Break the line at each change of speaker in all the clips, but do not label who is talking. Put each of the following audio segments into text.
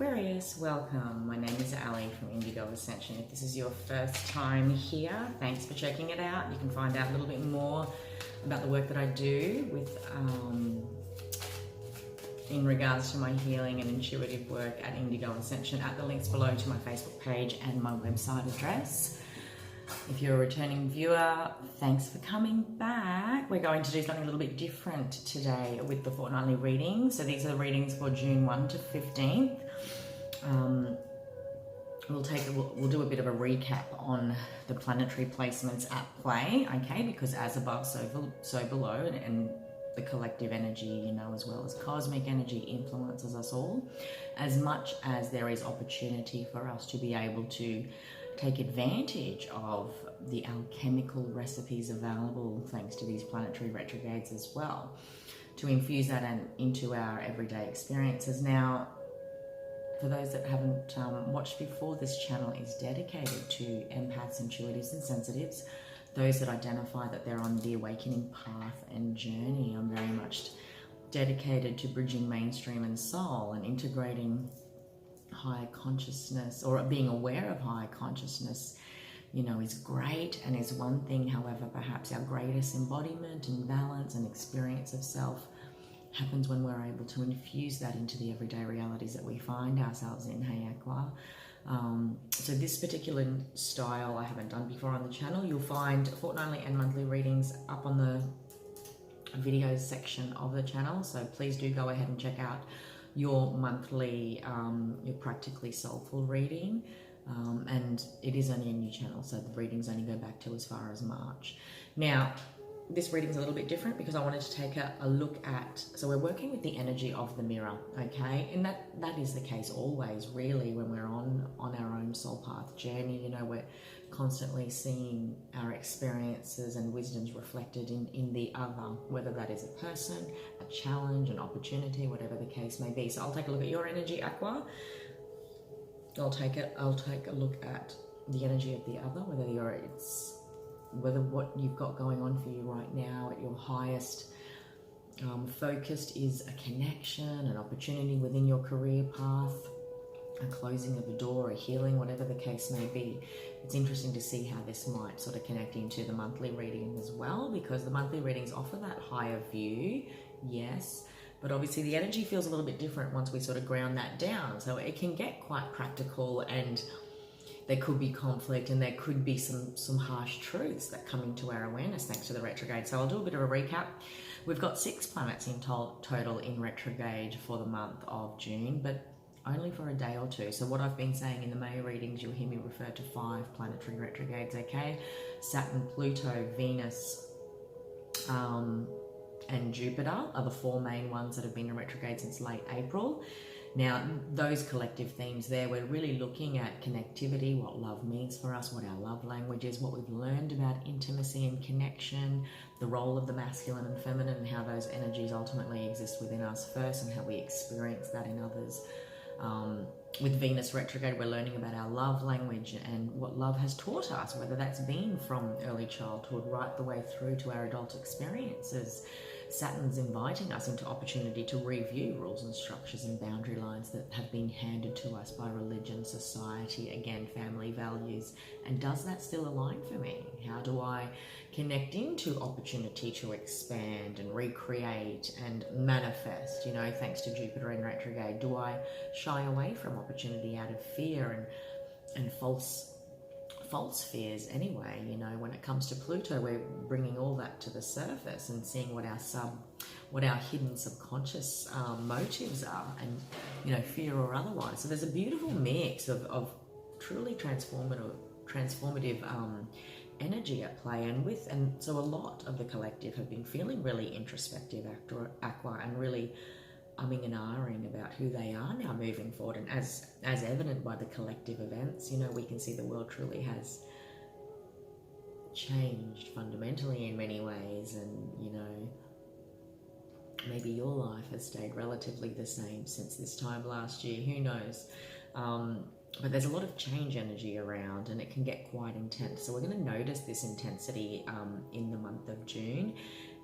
Aquarius, welcome. My name is Ali from Indigo Ascension. If this is your first time here, thanks for checking it out. You can find out a little bit more about the work that I do with in regards to my healing and intuitive work at Indigo Ascension at the links below to my Facebook page and my website address. If you're a returning viewer, thanks for coming back. We're going to do something a little bit different today with the fortnightly readings. So these are the readings for June 1 to 15th. We'll do a bit of a recap on the planetary placements at play, okay? Because as above, so below, and the collective energy, you know, as well as cosmic energy influences us all. As much as there is opportunity for us to be able to take advantage of the alchemical recipes available thanks to these planetary retrogrades as well, to infuse that into our everyday experiences. Now, for those that haven't watched before, this channel is dedicated to empaths, intuitives and sensitives, those that identify that they're on the awakening path and journey. I'm very much dedicated to bridging mainstream and soul and integrating higher consciousness, or being aware of higher consciousness, you know, is great and is one thing. However, perhaps our greatest embodiment and balance and experience of self happens when we're able to infuse that into the everyday realities that we find ourselves in. Hey Aqua. So this particular style I haven't done before on the channel. You'll find fortnightly and monthly readings up on the videos section of the channel, so please do go ahead and check out your monthly, your practically soulful reading. And it is only a new channel, so the readings only go back to as far as March. Now, this reading is a little bit different because I wanted to take a look at, so we're working with the energy of the mirror, okay? And that is the case always, really, when we're on our own soul path journey. You know, we're constantly seeing our experiences and wisdoms reflected in the other, whether that is a person, a challenge, an opportunity, whatever the case may be. So I'll take a look at your energy, Aqua. I'll take a look at the energy of the other, whether what you've got going on for you right now at your highest focused is a connection, an opportunity within your career path, a closing of a door, a healing, whatever the case may be. It's interesting to see how this might sort of connect into the monthly reading as well, because the monthly readings offer that higher view, yes, but obviously the energy feels a little bit different once we sort of ground that down. So it can get quite practical, and there could be conflict, and there could be some harsh truths that come into our awareness thanks to the retrograde. So I'll do a bit of a recap. We've got 6 planets in total in retrograde for the month of June, but only for a day or two. So what I've been saying in the May readings, you'll hear me refer to 5 planetary retrogrades, okay? Saturn, Pluto, Venus, and Jupiter are the 4 main ones that have been in retrograde since late April. Now, those collective themes there, we're really looking at connectivity, what love means for us, what our love language is, what we've learned about intimacy and connection, the role of the masculine and feminine, and how those energies ultimately exist within us first and how we experience that in others. With Venus retrograde, we're learning about our love language and what love has taught us, whether that's been from early childhood right the way through to our adult experiences. Saturn's inviting us into opportunity to review rules and structures and boundary lines that have been handed to us by religion, society, again, family values. And does that still align for me? How do I connect into opportunity to expand and recreate and manifest, you know, thanks to Jupiter in retrograde? Do I shy away from opportunity out of fear and false fears anyway? You know, when it comes to Pluto, we're bringing all that to the surface and seeing what our hidden subconscious motives are, and, you know, fear or otherwise. So there's a beautiful mix of truly transformative energy at play, and so a lot of the collective have been feeling really introspective after Aqua, and really umming and ahhing about who they are now moving forward. And as evident by the collective events, you know, we can see the world truly has changed fundamentally in many ways, and, you know, maybe your life has stayed relatively the same since this time last year, who knows. But there's a lot of change energy around, and it can get quite intense. So we're going to notice this intensity in the month of June.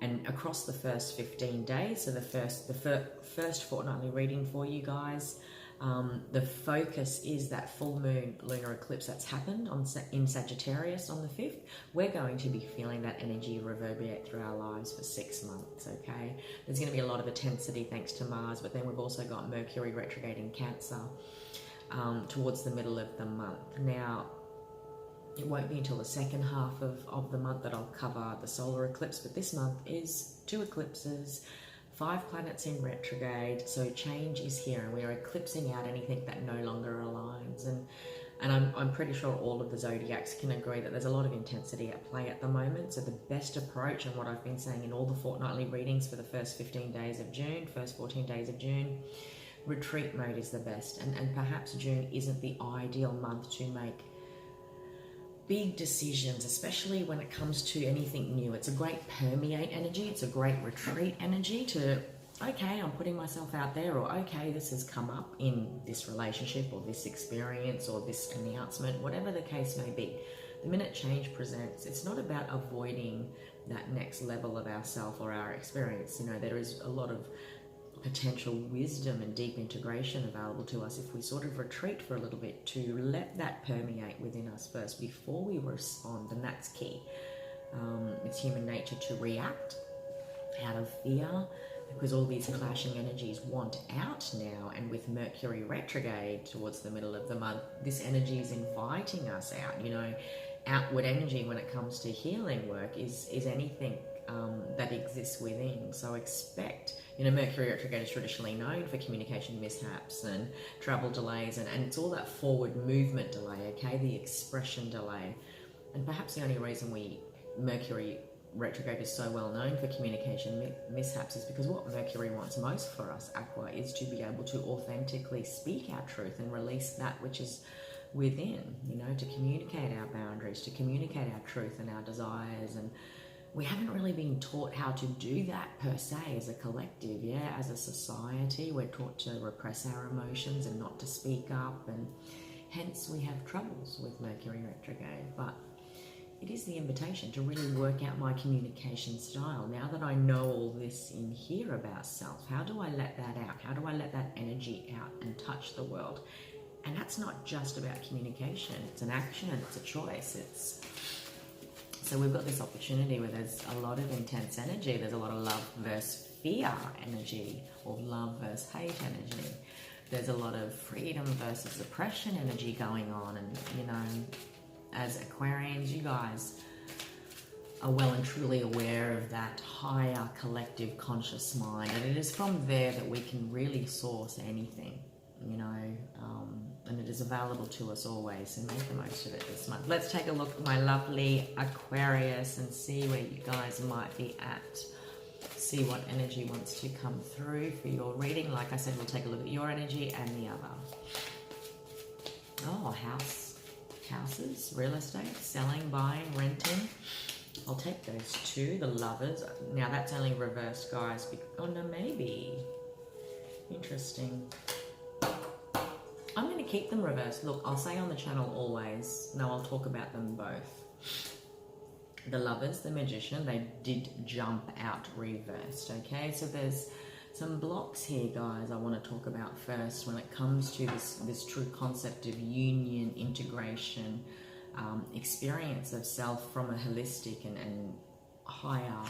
And across the first 15 days, so the first fortnightly reading for you guys The focus is that full moon lunar eclipse that's happened in Sagittarius on the 5th. We're going to be feeling that energy reverberate through our lives for 6 months, okay? There's going to be a lot of intensity thanks to Mars, but then we've also got Mercury retrograde in Cancer towards the middle of the month. Now, it won't be until the second half of the month that I'll cover the solar eclipse, but this month is 2 eclipses, 5 planets in retrograde, so change is here, and we are eclipsing out anything that no longer aligns. And I'm pretty sure all of the zodiacs can agree that there's a lot of intensity at play at the moment. So the best approach, and what I've been saying in all the fortnightly readings for the first 15 days of June, first 14 days of June, retreat mode is the best. And perhaps June isn't the ideal month to make big decisions, especially when it comes to anything new. It's a great permeate energy. It's a great retreat energy to, okay, I'm putting myself out there, or okay, this has come up in this relationship or this experience or this announcement, whatever the case may be. The minute change presents, it's not about avoiding that next level of ourself or our experience. You know, there is a lot of potential wisdom and deep integration available to us if we sort of retreat for a little bit to let that permeate within us first before we respond, and that's key. It's human nature to react out of fear because all these clashing energies want out now, and with Mercury retrograde towards the middle of the month, this energy is inviting us out. You know, outward energy when it comes to healing work is anything that exists within. So expect, you know, Mercury retrograde is traditionally known for communication mishaps and travel delays, and it's all that forward movement delay, okay, the expression delay. And perhaps the only reason Mercury retrograde is so well known for communication mishaps is because what Mercury wants most for us, Aqua, is to be able to authentically speak our truth and release that which is within, you know, to communicate our boundaries, to communicate our truth and our desires. And we haven't really been taught how to do that per se as a collective, yeah, as a society. We're taught to repress our emotions and not to speak up, and hence we have troubles with Mercury retrograde. But it is the invitation to really work out my communication style. Now that I know all this in here about self, how do I let that out? How do I let that energy out and touch the world? And that's not just about communication. It's an action, it's a choice. So we've got this opportunity where there's a lot of intense energy. There's a lot of love versus fear energy, or love versus hate energy. There's a lot of freedom versus oppression energy going on. And, you know, as Aquarians, you guys are well and truly aware of that higher collective conscious mind. And it is from there that we can really source anything, you know, and it is available to us always, so make the most of it this month. Let's take a look at my lovely Aquarius and see where you guys might be at. See what energy wants to come through for your reading. Like I said, we'll take a look at your energy and the other. Oh, houses, real estate, selling, buying, renting. I'll take those two. The Lovers. Now that's only reversed, guys. Oh no, maybe. Interesting. I'm going to keep them reversed. Look, I'll say on the channel always. No, I'll talk about them both. The Lovers, the Magician, they did jump out reversed, okay? So there's some blocks here, guys, I want to talk about first when it comes to this true concept of union, integration, experience of self from a holistic and higher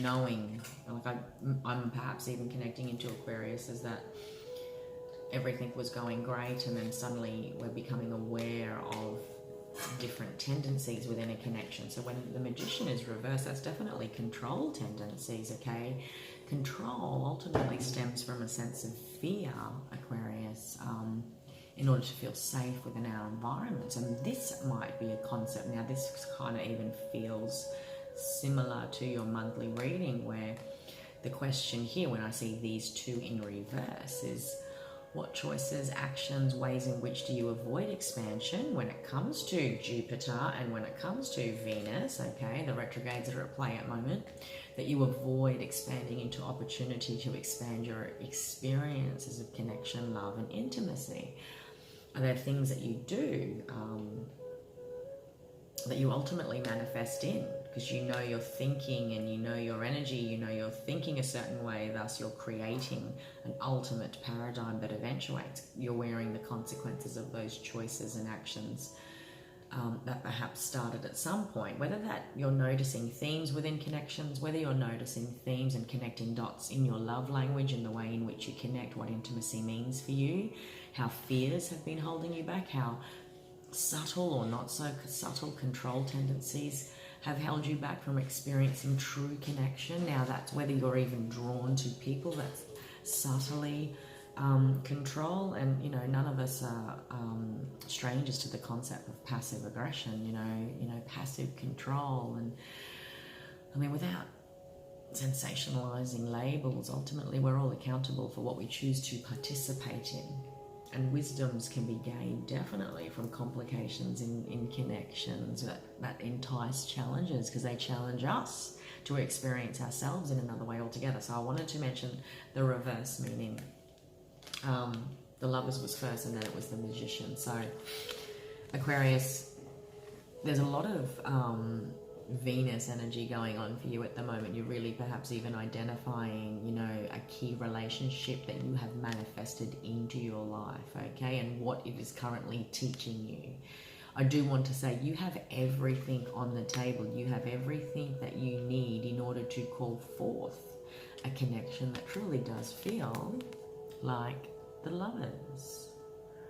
knowing. Like I'm perhaps even connecting into Aquarius as that everything was going great, and then suddenly we're becoming aware of different tendencies within a connection. So when the Magician is reversed, that's definitely control tendencies, okay? Control ultimately stems from a sense of fear, Aquarius, in order to feel safe within our environments. And this might be a concept. Now this kind of even feels similar to your monthly reading, where the question here, when I see these two in reverse, is what choices, actions, ways in which do you avoid expansion when it comes to Jupiter and when it comes to Venus, okay, the retrogrades that are at play at the moment, that you avoid expanding into opportunity to expand your experiences of connection, love, and intimacy? Are there things that you do that you ultimately manifest in? because you know you're thinking and you know your energy, you know you're thinking a certain way, thus you're creating an ultimate paradigm that eventuates. You're wearing the consequences of those choices and actions that perhaps started at some point, whether that you're noticing themes within connections, whether you're noticing themes and connecting dots in your love language and the way in which you connect, what intimacy means for you, how fears have been holding you back, how subtle or not so subtle control tendencies have held you back from experiencing true connection. Now that's whether you're even drawn to people that subtly control, and you know, none of us are strangers to the concept of passive aggression, you know, passive control. And I mean, without sensationalizing labels, ultimately we're all accountable for what we choose to participate in. And wisdoms can be gained definitely from complications in connections that entice challenges, because they challenge us to experience ourselves in another way altogether. So I wanted to mention the reverse meaning. The Lovers was first, and then it was the Magician. So Aquarius, there's a lot of Venus energy going on for you at the moment. You're really perhaps even identifying, you know, a key relationship that you have manifested into your life, okay, and what it is currently teaching you. I do want to say you have everything on the table. You have everything that you need in order to call forth a connection that truly does feel like the Lovers.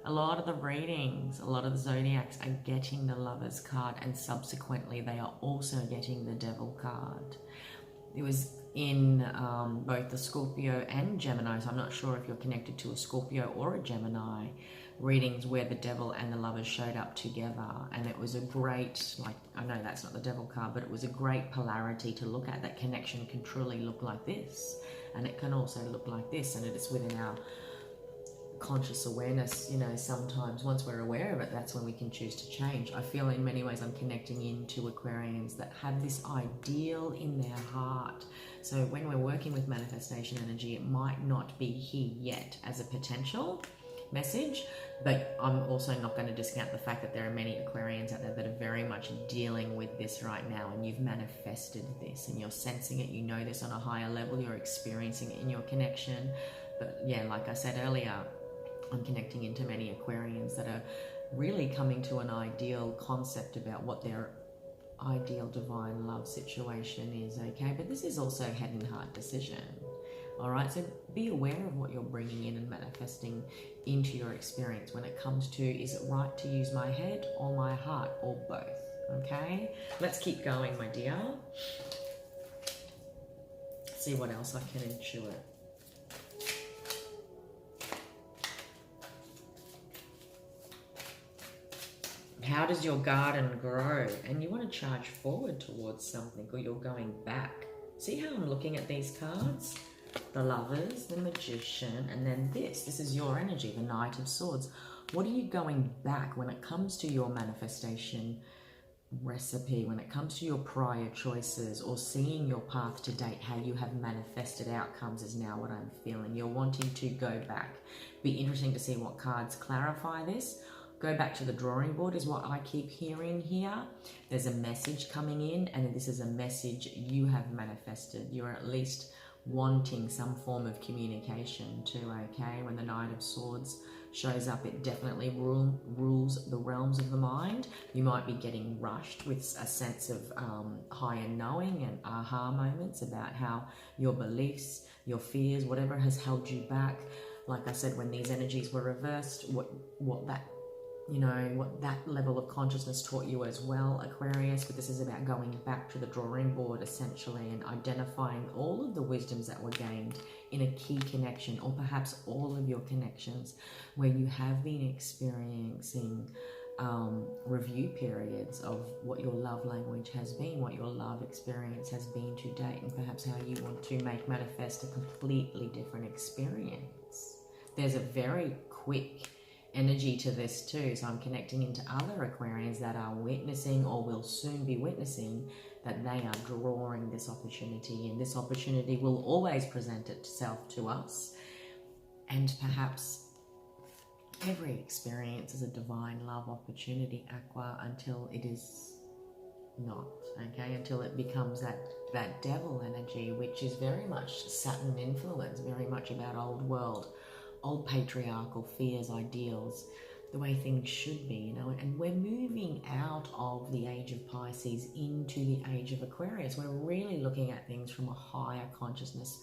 A lot of the readings, a lot of the zodiacs are getting the Lovers card, and subsequently they are also getting the Devil card. It was in both the Scorpio and Gemini, so I'm not sure if you're connected to a Scorpio or a Gemini readings, where the Devil and the Lovers showed up together, and it was a great, like, I know that's not the Devil card, but it was a great polarity to look at. That connection can truly look like this, and it can also look like this, and it is within our conscious awareness. You know, sometimes once we're aware of it, that's when we can choose to change. I feel in many ways I'm connecting into Aquarians that have this ideal in their heart. So when we're working with manifestation energy, it might not be here yet as a potential message, but I'm also not going to discount the fact that there are many Aquarians out there that are very much dealing with this right now, and you've manifested this and you're sensing it, you know this on a higher level, you're experiencing it in your connection. But yeah, like I said earlier, I'm connecting into many Aquarians that are really coming to an ideal concept about what their ideal divine love situation is, okay? But this is also head and heart decision, all right? So be aware of what you're bringing in and manifesting into your experience when it comes to, is it right to use my head or my heart, or both, okay? Let's keep going, my dear. See what else I can intuit. How does your garden grow? And you want to charge forward towards something, or you're going back. See how I'm looking at these cards? The Lovers, the Magician, and then this is your energy, the Knight of Swords. What are you going back when it comes to your manifestation recipe, when it comes to your prior choices, or seeing your path to date, how you have manifested outcomes is now what I'm feeling. You're wanting to go back. Be interesting to see what cards clarify this. Go back to the drawing board is what I keep hearing here. There's a message coming in, and this is a message you have manifested. You're at least wanting some form of communication too, okay? When the Knight of Swords shows up, it definitely rules the realms of the mind. You might be getting rushed with a sense of higher knowing and aha moments about how your beliefs, your fears, whatever has held you back. Like I said, when these energies were reversed, what that, you know, what that level of consciousness taught you as well, Aquarius. But this is about going back to the drawing board essentially, and identifying all of the wisdoms that were gained in a key connection, or perhaps all of your connections where you have been experiencing review periods of what your love language has been, what your love experience has been to date, and perhaps how you want to make manifest a completely different experience. There's a very quick energy to this too, so I'm connecting into other Aquarians that are witnessing, or will soon be witnessing, that they are drawing this opportunity, and this opportunity will always present itself to us. And perhaps every experience is a divine love opportunity, Aqua, until it is not, okay, until it becomes that devil energy, which is very much Saturn influence, very much about old world, old patriarchal fears, ideals, the way things should be, you know. And we're moving out of the age of Pisces into the age of Aquarius. We're really looking at things from a higher consciousness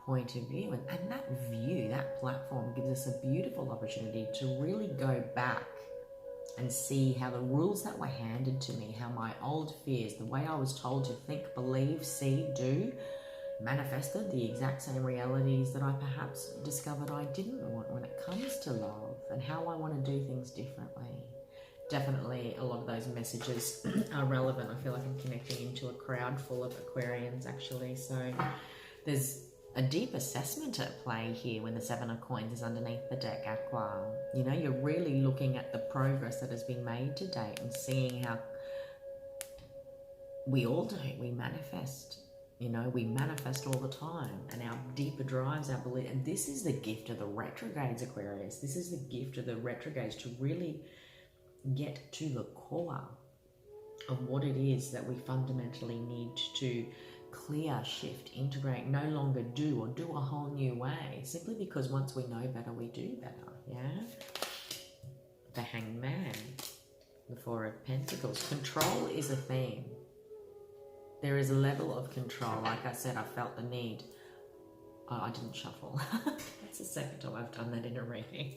point of view, and that view, that platform gives us a beautiful opportunity to really go back and see how the rules that were handed to me, how my old fears, the way I was told to think, believe, see, do, manifested the exact same realities that I perhaps discovered I didn't want when it comes to love, and how I want to do things differently. Definitely a lot of those messages are relevant. I feel like I'm connecting into a crowd full of Aquarians actually, so there's a deep assessment at play here when the Seven of Coins is underneath the deck, Aqua. You know, you're really looking at the progress that has been made to date and seeing how we all do. We manifest, you know, we manifest all the time, and our deeper drives, our belief. And this is the gift of the retrogrades, Aquarius. This is the gift of the retrogrades, to really get to the core of what it is that we fundamentally need to clear, shift, integrate, no longer do, or do a whole new way, simply because once we know better, we do better. Yeah. The Hangman, the Four of Pentacles. Control is a theme. There is a level of control. Like I said, I felt the need. Oh, I didn't shuffle. That's the second time I've done that in a reading.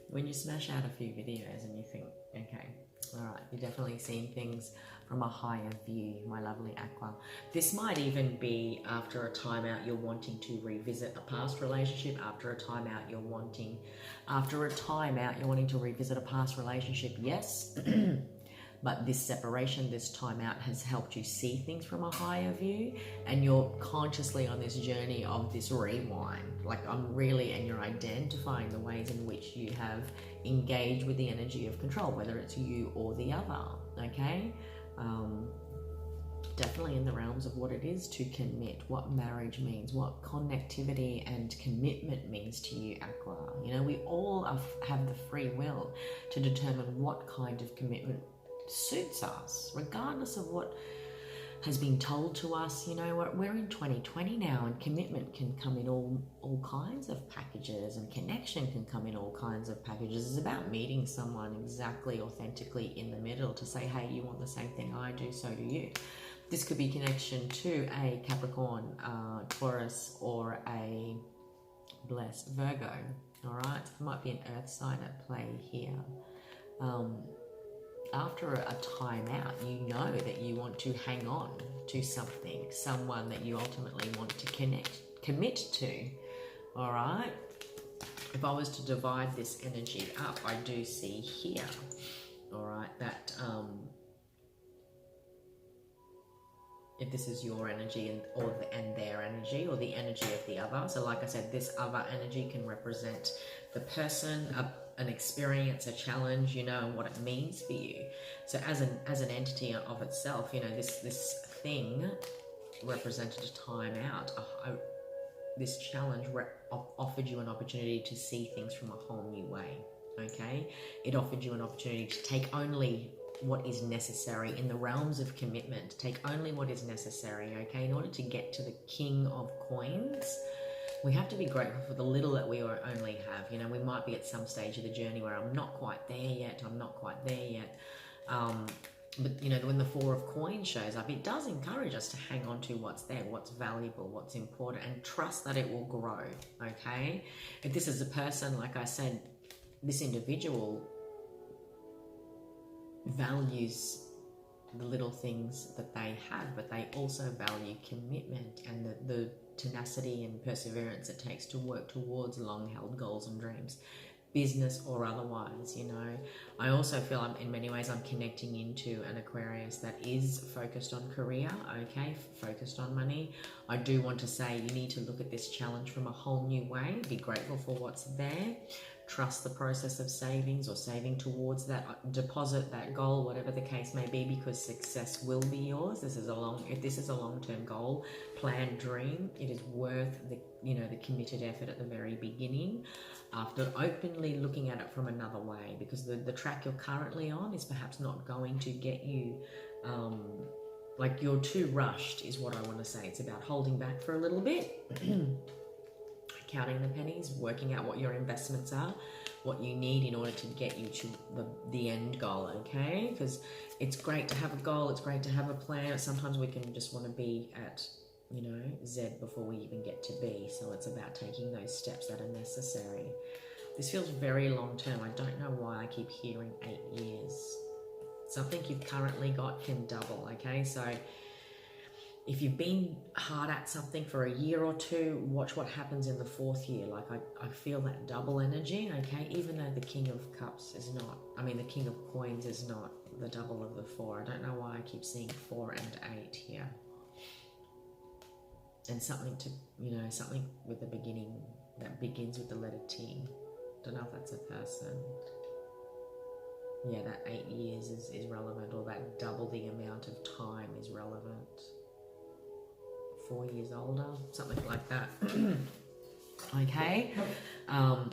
When you smash out a few videos and you think, okay, all right, you're definitely seeing things from a higher view, my lovely Aqua. This might even be after a timeout you're wanting to revisit a past relationship, after a timeout you're wanting to revisit a past relationship, yes. But this separation, this timeout has helped you see things from a higher view, and you're consciously on this journey of this rewind. Like and you're identifying the ways in which you have engaged with the energy of control, whether it's you or the other, okay? Definitely in the realms of what it is to commit, what marriage means, what connectivity and commitment means to you, Aqua. You know, we all have the free will to determine what kind of commitment suits us, regardless of what has been told to us. You know, we're in 2020 now, and commitment can come in all kinds of packages, and connection can come in all kinds of packages. It's about meeting someone exactly, authentically in the middle, to say, hey, you want the same thing I do, so do you. This could be connection to a Capricorn, Taurus, or a blessed Virgo. All right, so there might be an earth sign at play here. After a time out, you know that you want to hang on to something, someone that you ultimately want to commit to. All right. If I was to divide this energy up, I do see here, all right, that if this is your energy and their energy, or the energy of the other. So like I said, this other energy can represent the person, an experience, a challenge, you know, and what it means for you. So as an entity of itself, you know, this thing represented a time out. This challenge offered you an opportunity to see things from a whole new way, okay? It offered you an opportunity to take only what is necessary in the realms of commitment. Take only what is necessary, okay? In order to get to the King of Coins, we have to be grateful for the little that we only have. You know, we might be at some stage of the journey where I'm not quite there yet, but, you know, when the Four of Coins shows up, it does encourage us to hang on to what's there, what's valuable, what's important, and trust that it will grow, okay? If this is a person, like I said, this individual values the little things that they have, but they also value commitment and the tenacity and perseverance it takes to work towards long-held goals and dreams, business or otherwise. You know, I also feel in many ways I'm connecting into an Aquarius that is focused on career, okay, focused on money. I do want to say you need to look at this challenge from a whole new way, be grateful for what's there, trust the process of savings or saving towards that deposit, that goal, whatever the case may be, because success will be yours. If this is a long-term goal, planned dream, it is worth the committed effort at the very beginning, after openly looking at it from another way, because the track you're currently on is perhaps not going to get you Like you're too rushed is what I want to say. It's about holding back for a little bit, counting the pennies, working out what your investments are, what you need in order to get you to the end goal, okay? Because it's great to have a goal, it's great to have a plan. Sometimes we can just want to be at, you know, Z before we even get to B. So it's about taking those steps that are necessary. This feels very long term. I don't know why I keep hearing 8 years. Something you've currently got can double, okay? So if you've been hard at something for a year or two, watch what happens in the 4th year. Like I feel that double energy, okay? Even though the King of Cups is not, the King of Coins is not the double of the 4. I don't know why I keep seeing 4 and 8 here. And something to, you know, something with the beginning that begins with the letter T. Don't know if that's a person. Yeah, that 8 years is relevant, or that double the amount of time is relevant. 4 years older, something like that. Okay.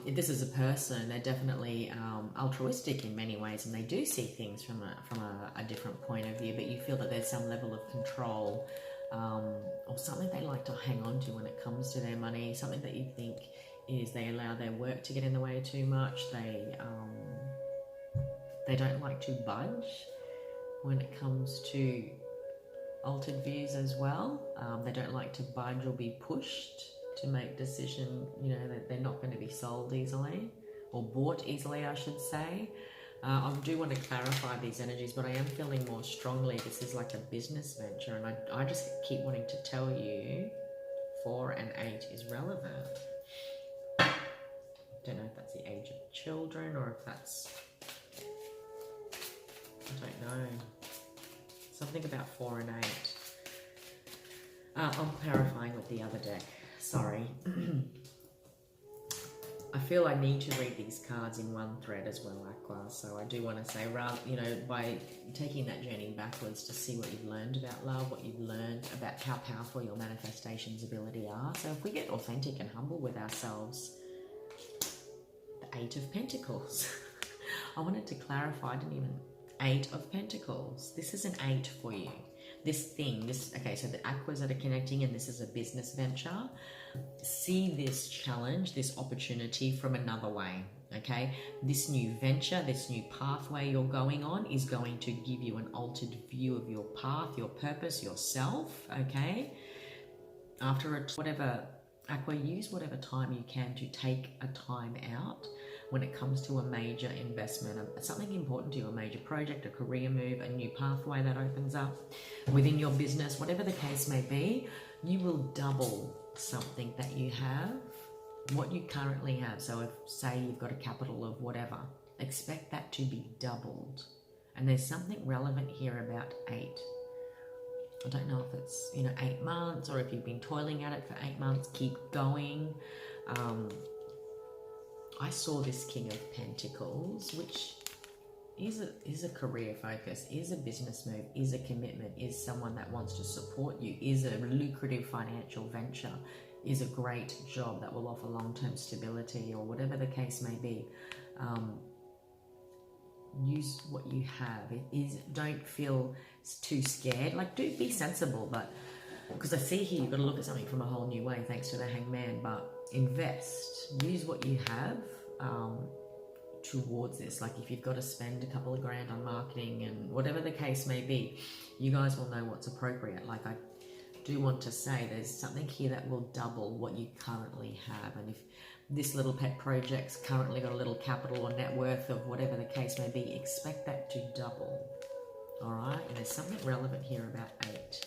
If this is a person, they're definitely altruistic in many ways, and they do see things from a different point of view, but you feel that there's some level of control, or something they like to hang on to when it comes to their money, something that you think is they allow their work to get in the way too much. They don't like to budge when it comes to altered views as well. They don't like to budge or be pushed to make decision, you know, that they're not going to be sold easily or bought easily, I should say. I do want to clarify these energies, but I am feeling more strongly this is like a business venture, and I just keep wanting to tell you 4 and 8 is relevant. Don't know if that's the age of children or if that's, I don't know, something about 4 and 8. I'm clarifying with the other deck, sorry. I feel I need to read these cards in one thread as well, Aqua, so I do want to say, rather, you know, by taking that journey backwards to see what you've learned about love, what you've learned about how powerful your manifestations ability are. So if we get authentic and humble with ourselves, the 8 of Pentacles. I wanted to clarify, I didn't even, 8 of Pentacles. This is an 8 for you. This thing, okay, so the aquas that are connecting, and this is a business venture. See this challenge, this opportunity from another way, okay? This new venture, this new pathway you're going on is going to give you an altered view of your path, your purpose, yourself, okay? After whatever, Aqua, use whatever time you can to take a time out when it comes to a major investment, something important to you, a major project, a career move, a new pathway that opens up within your business, whatever the case may be. You will double something that you have, what you currently have. So if, say, you've got a capital of whatever, expect that to be doubled. And there's something relevant here about 8. I don't know if it's, you know, 8 months, or if you've been toiling at it for 8 months, keep going. I saw this King of Pentacles, which is a career focus, is a business move, is a commitment, is someone that wants to support you, is a lucrative financial venture, is a great job that will offer long-term stability, or whatever the case may be. Use what you have. Don't feel too scared. Like, do be sensible, but because I see here you've got to look at something from a whole new way thanks to the Hangman, but invest, use what you have towards this. Like, if you've got to spend a couple of grand on marketing and whatever the case may be, you guys will know what's appropriate. Like, I do want to say there's something here that will double what you currently have, and if this little pet project's currently got a little capital or net worth of whatever the case may be, expect that to double. All right, and there's something relevant here about 8.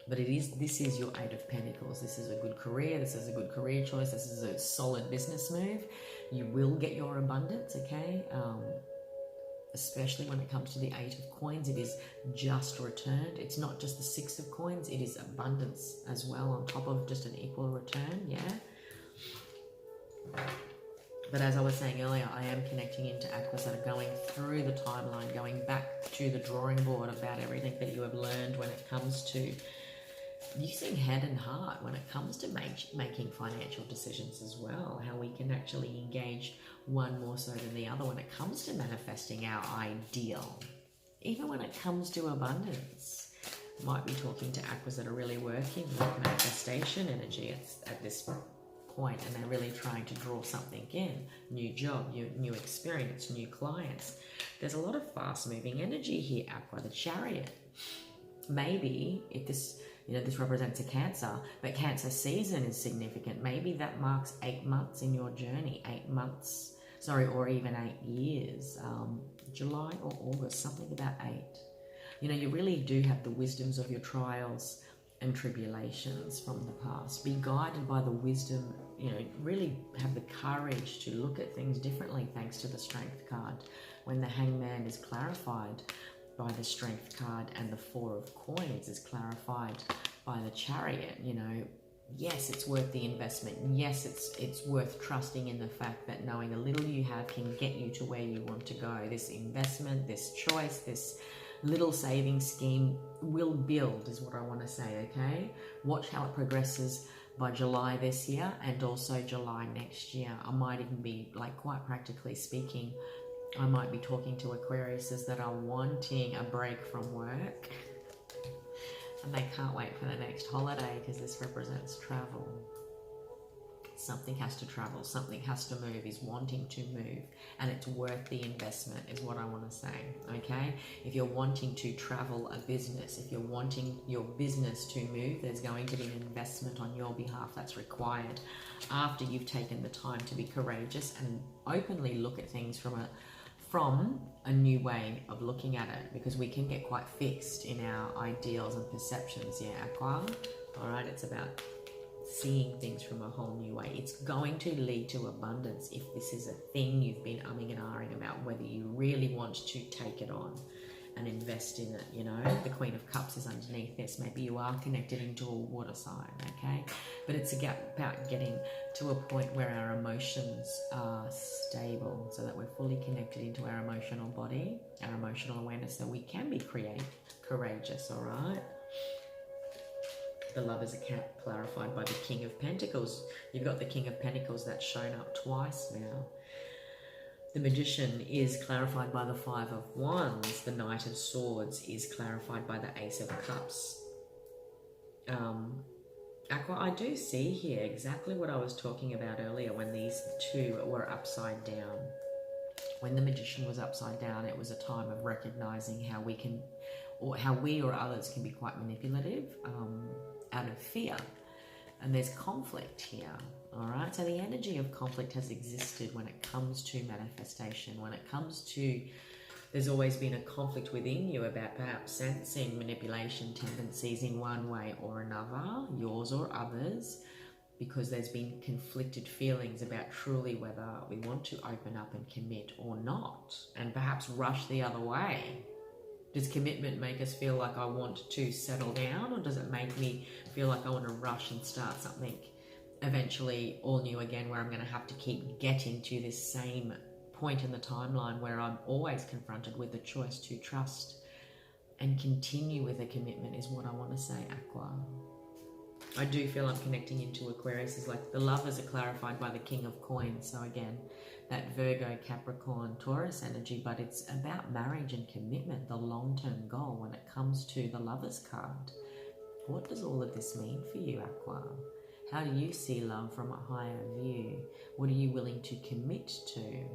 But this is your 8 of Pentacles. This is a good career. This is a good career choice. This is a solid business move. You will get your abundance, okay? Especially when it comes to the 8 of Coins. It is just returned. It's not just the 6 of Coins. It is abundance as well, on top of just an equal return, yeah? But as I was saying earlier, I am connecting into aquas that are going through the timeline, going back to the drawing board about everything that you have learned when it comes to using head and heart when it comes to making financial decisions as well. How we can actually engage one more so than the other when it comes to manifesting our ideal.
even when it comes to abundance, might be talking to Aquas that are really working with manifestation energy at this point, and they're really trying to draw something in. New job, new experience, new clients. There's a lot of fast-moving energy here, Aqua. The Chariot. Maybe if this, this represents a Cancer, but Cancer season is significant. Maybe that marks 8 months in your journey, 8 months, or even 8 years. July or August, something about 8. You really do have the wisdoms of your trials and tribulations from the past. Be guided by the wisdom, really have the courage to look at things differently thanks to the Strength card. When the Hangman is clarified by the Strength card and the Four of Coins is clarified by the Chariot, yes, it's worth the investment. Yes, it's worth trusting in the fact that knowing a little you have can get you to where you want to go. This investment, this choice, this little saving scheme will build, is what I want to say, okay? Watch how it progresses by July this year and also July next year. I might even be, quite practically speaking, I might be talking to Aquariuses that are wanting a break from work and they can't wait for the next holiday because this represents travel. Something has to travel, something has to move, is wanting to move, and it's worth the investment, is what I want to say, okay? If you're wanting to travel a business, if you're wanting your business to move, there's going to be an investment on your behalf that's required after you've taken the time to be courageous and openly look at things from a new way of looking at it, because we can get quite fixed in our ideals and perceptions, yeah, Aqua? All right, it's about seeing things from a whole new way. It's going to lead to abundance if this is a thing you've been umming and ahhing about, whether you really want to take it on and invest in it, The Queen of Cups is underneath this. Maybe you are connected into a water sign, okay? But it's about getting to a point where our emotions are stable so that we're fully connected into our emotional body, our emotional awareness, so we can be courageous, all right? The Lovers are clarified by the King of Pentacles. You've got the King of Pentacles that's shown up twice now. The Magician is clarified by the Five of Wands. The Knight of Swords is clarified by the Ace of Cups. Aqua, I do see here exactly what I was talking about earlier when these two were upside down. When the Magician was upside down, it was a time of recognizing how we or others can be quite manipulative out of fear. And there's conflict here, all right? So the energy of conflict has existed when it comes to manifestation, when it comes to, there's always been a conflict within you about perhaps sensing manipulation tendencies in one way or another, yours or others, because there's been conflicted feelings about truly whether we want to open up and commit or not, and perhaps rush the other way. Does commitment make us feel like I want to settle down, or does it make me feel like I want to rush and start something eventually all new again, where I'm going to have to keep getting to this same point in the timeline where I'm always confronted with the choice to trust and continue with a commitment, is what I want to say, Aqua. I do feel I'm connecting into Aquarius. Is like the Lovers are clarified by the King of Coins. So again, that Virgo, Capricorn, Taurus energy, but it's about marriage and commitment, the long-term goal when it comes to the Lovers card. What does all of this mean for you, Aqua? How do you see love from a higher view? What are you willing to commit to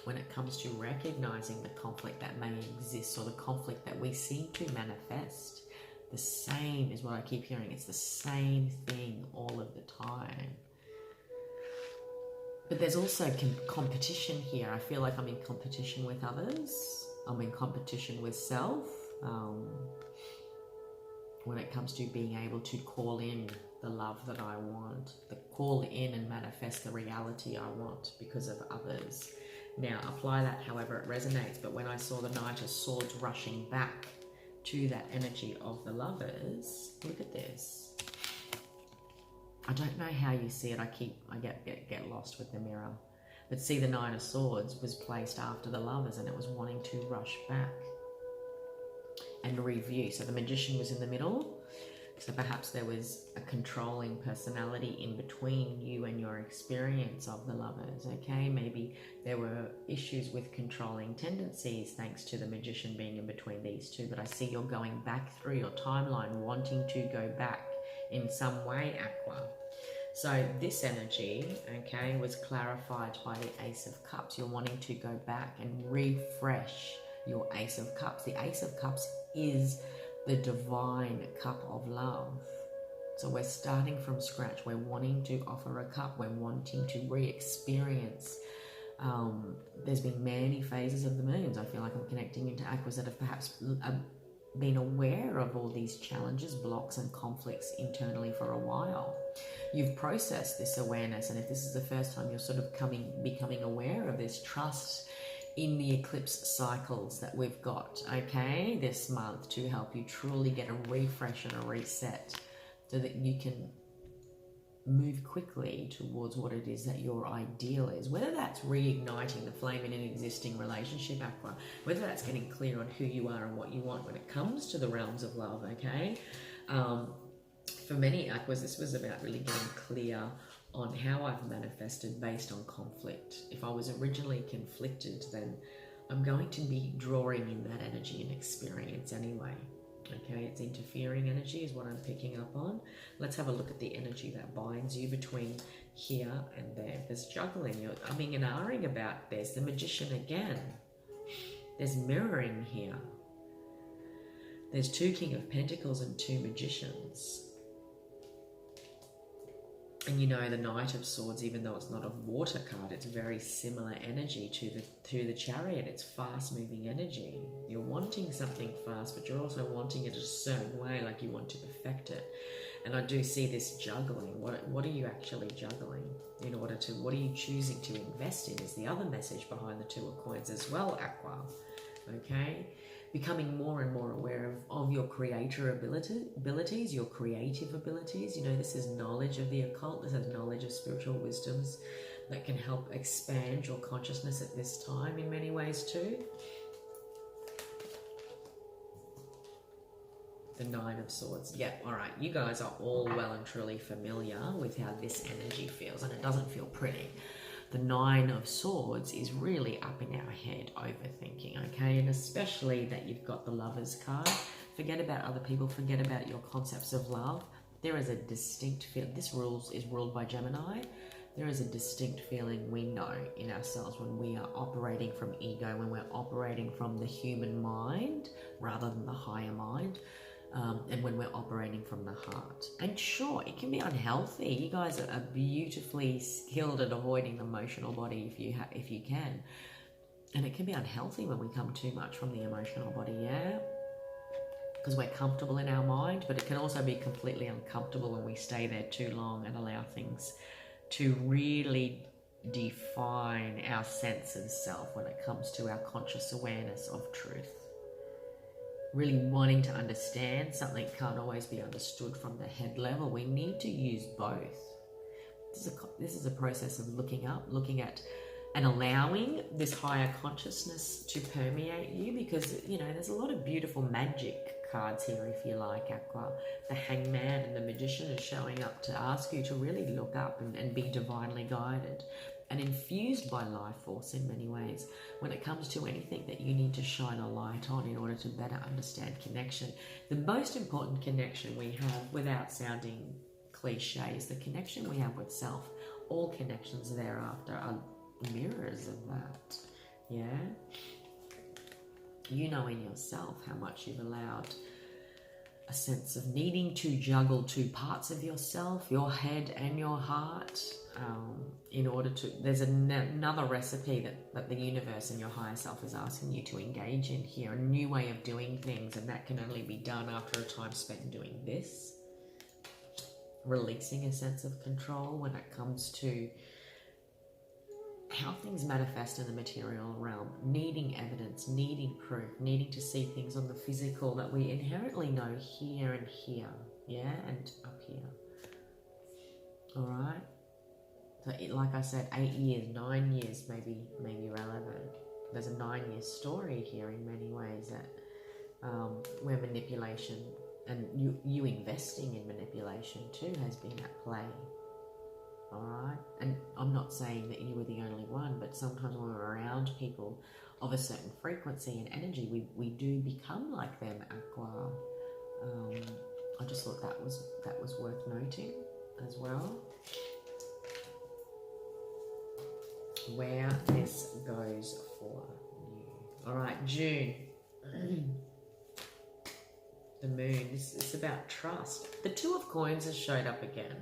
when it comes to recognizing the conflict that may exist, or the conflict that we seem to manifest? The same is what I keep hearing. It's the same thing all of the time. But there's also competition here. I feel like I'm in competition with others. I'm in competition with self. When it comes to being able to call in the love that I want, call in and manifest the reality I want because of others. Now, apply that however it resonates. But when I saw the Knight of Swords rushing back to that energy of the Lovers, look at this. I don't know how you see it. I get lost with the mirror. But see, the Nine of Swords was placed after the Lovers, and it was wanting to rush back and review. So the Magician was in the middle. So perhaps there was a controlling personality in between you and your experience of the lovers, okay? Maybe there were issues with controlling tendencies thanks to the Magician being in between these two, but I see you're going back through your timeline, wanting to go back in some way, Aqua. So this energy, okay, was clarified by the Ace of Cups. You're wanting to go back and refresh your Ace of Cups. The Ace of Cups is the divine cup of love. So we're starting from scratch. We're wanting to offer a cup. We're wanting to re-experience. There's been many phases of the moons. I feel like I'm connecting into Aquas that have perhaps been aware of all these challenges, blocks and conflicts internally for a while. You've processed this awareness, and if this is the first time you're sort of becoming aware of this, trust in the eclipse cycles that we've got, okay, this month to help you truly get a refresh and a reset so that you can move quickly towards what it is that your ideal is, whether that's reigniting the flame in an existing relationship, Aqua, whether that's getting clear on who you are and what you want when it comes to the realms of love, okay? For many Aquas, this was about really getting clear on how I've manifested based on conflict. If I was originally conflicted, then I'm going to be drawing in that energy and experience anyway. Okay, it's interfering energy is what I'm picking up on. Let's have a look at the energy that binds you between here and there. There's juggling. You're umming and ahhing about this. The Magician again. There's mirroring here. There's 2 King of Pentacles and 2 Magicians. And you know the Knight of Swords, even though it's not a water card, it's very similar energy to the Chariot. It's fast-moving energy. You're wanting something fast, but you're also wanting it a certain way, like you want to perfect it. And I do see this juggling. What are you actually juggling in order to? What are you choosing to invest in? Is the other message behind the 2 of Coins as well, Aqua. Okay. Becoming more and more aware of your creator abilities, your creative abilities. You know, this is knowledge of the occult. This is knowledge of spiritual wisdoms that can help expand your consciousness at this time in many ways too. The 9 of Swords. Yeah, all right. You guys are all well and truly familiar with how this energy feels, and it doesn't feel pretty. The 9 of Swords is really up in our head, overthinking, okay? And especially that you've got the Lovers card. Forget about other people, forget about your concepts of love. There is a distinct feel. This is ruled by Gemini. There is a distinct feeling we know in ourselves when we are operating from ego, when we're operating from the human mind rather than the higher mind. And when we're operating from the heart. And sure, it can be unhealthy. You guys are beautifully skilled at avoiding the emotional body if you can. And it can be unhealthy when we come too much from the emotional body, yeah? Because we're comfortable in our mind, but it can also be completely uncomfortable when we stay there too long and allow things to really define our sense of self when it comes to our conscious awareness of truth. Really wanting to understand something can't always be understood from the head level. We need to use both. This is a process of looking up, looking at and allowing this higher consciousness to permeate you, because, you know, there's a lot of beautiful magic cards here, if you like, Aqua. The Hangman and the Magician is showing up to ask you to really look up and be divinely guided and infused by life force in many ways when it comes to anything that you need to shine a light on in order to better understand connection. The most important connection we have, without sounding cliche, is the connection we have with self. All connections thereafter are mirrors of that, yeah? You know in yourself how much you've allowed a sense of needing to juggle 2 parts of yourself, your head and your heart, in order to, there's another recipe that the universe and your higher self is asking you to engage in here, a new way of doing things, and that can only be done after a time spent doing this. Releasing a sense of control when it comes to how things manifest in the material realm, needing evidence, needing proof, needing to see things on the physical that we inherently know here and here, yeah, and up here. All right. So, like I said, 8 years, 9 years, maybe relevant. There's a 9-year story here in many ways that where manipulation And you investing in manipulation too has been at play. All right, and I'm not saying that you were the only one, but sometimes when we're around people of a certain frequency and energy, we do become like them, Aqua. I just thought that was worth noting as well. Where this goes for you. All right, June. The moon. It's about trust. The Two of Coins has showed up again.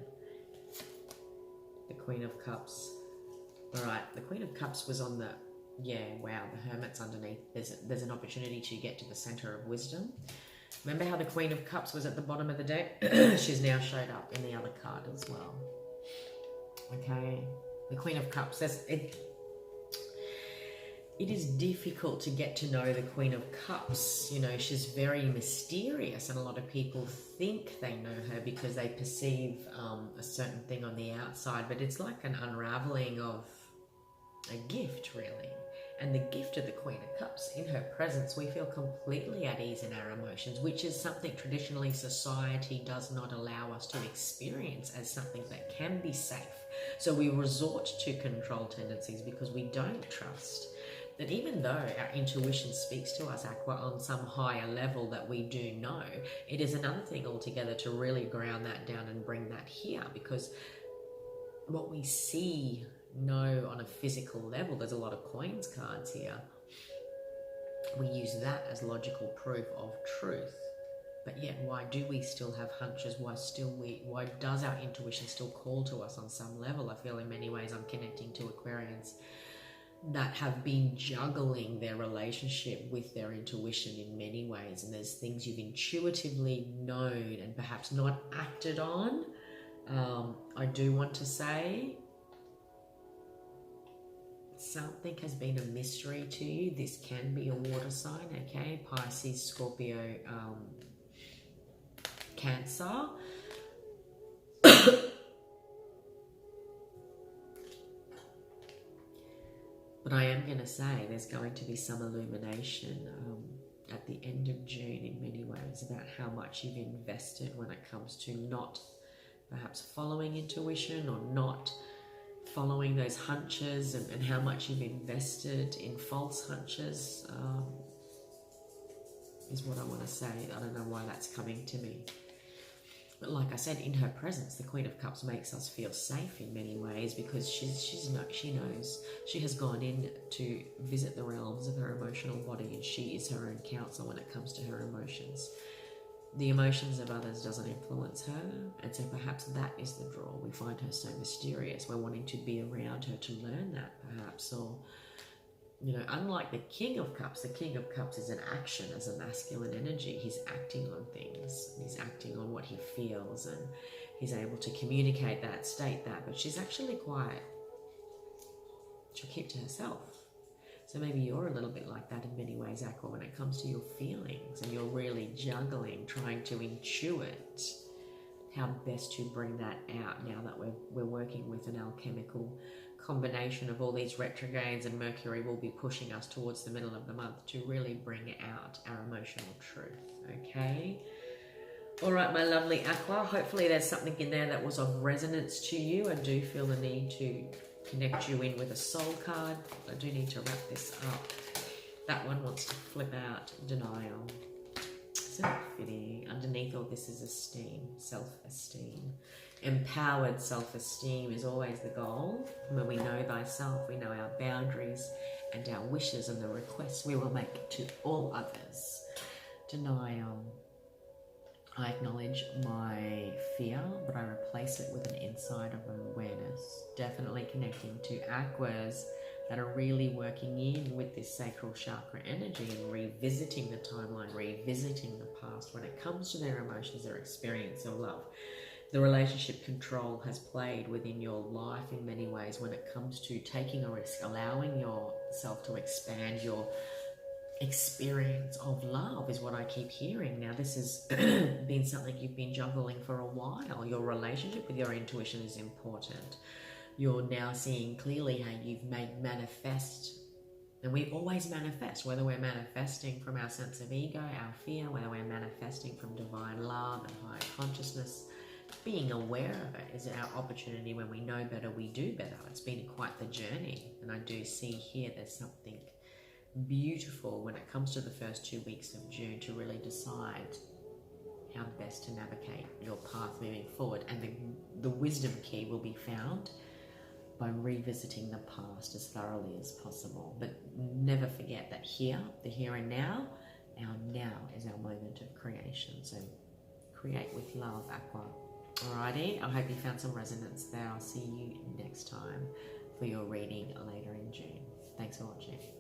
The Queen of Cups. All right, the Queen of Cups was on the, wow, the Hermit's underneath. There's an opportunity to get to the center of wisdom. Remember how the Queen of Cups was at the bottom of the deck? She's now showed up in the other card as well. Okay, the Queen of Cups. It is difficult to get to know the Queen of Cups. You know, she's very mysterious, and a lot of people think they know her because they perceive a certain thing on the outside, but it's like an unraveling of a gift, really. And the gift of the Queen of Cups, in her presence, we feel completely at ease in our emotions, which is something traditionally society does not allow us to experience as something that can be safe. So we resort to control tendencies because we don't trust that even though our intuition speaks to us, Aqua, on some higher level that we do know, it is another thing altogether to really ground that down and bring that here, because what we see, know on a physical level, there's a lot of coins cards here. We use that as logical proof of truth. But yet, why do we still have hunches? Why does our intuition still call to us on some level? I feel in many ways I'm connecting to Aquarians that have been juggling their relationship with their intuition in many ways, and there's things you've intuitively known and perhaps not acted on. I do want to say something has been a mystery to you. This can be a water sign, okay? Pisces, Scorpio, Cancer. But I am going to say there's going to be some illumination at the end of June in many ways about how much you've invested when it comes to not perhaps following intuition or not following those hunches, and how much you've invested in false hunches is what I want to say. I don't know why that's coming to me. But like I said, in her presence, the Queen of Cups makes us feel safe in many ways because she knows. She has gone in to visit the realms of her emotional body, and she is her own counsel when it comes to her emotions. The emotions of others doesn't influence her, and so perhaps that is the draw. We find her so mysterious. We're wanting to be around her to learn that, perhaps, or, you know, unlike the King of Cups is an action as a masculine energy. He's acting on things. He's acting on what he feels, and he's able to communicate that, state that, but she's actually quiet. She'll keep to herself. So maybe you're a little bit like that in many ways, Aqua, when it comes to your feelings, and you're really juggling, trying to intuit how best to bring that out now that we're working with an alchemical combination of all these retrogrades, and Mercury will be pushing us towards the middle of the month to really bring out our emotional truth, okay? All right, my lovely Aqua, hopefully there's something in there that was of resonance to you. I do feel the need to connect you in with a soul card. I do need to wrap this up. That one wants to flip out denial. So fitting. Underneath all this is esteem, self-esteem. Empowered self-esteem is always the goal. When we know thyself, we know our boundaries and our wishes and the requests we will make to all others. Denial. I acknowledge my fear, but I replace it with an insight of awareness. Definitely connecting to Aquas that are really working in with this sacral chakra energy and revisiting the timeline, revisiting the past when it comes to their emotions, their experience of love. The relationship control has played within your life in many ways when it comes to taking a risk, allowing yourself to expand your experience of love is what I keep hearing. Now, this has been something you've been juggling for a while. Your relationship with your intuition is important. You're now seeing clearly how you've made manifest And we always manifest, whether we're manifesting from our sense of ego, our fear, whether we're manifesting from divine love and higher consciousness. Being aware of it is our opportunity. When we know better, we do better. It's been quite the journey. And I do see here there's something beautiful when it comes to the first 2 weeks of June to really decide how best to navigate your path moving forward. And the wisdom key will be found by revisiting the past as thoroughly as possible. But never forget that the here and now, our now is our moment of creation. So create with love, Aqua. Alrighty, I hope you found some resonance there. I'll see you next time for your reading later in June. Thanks for watching.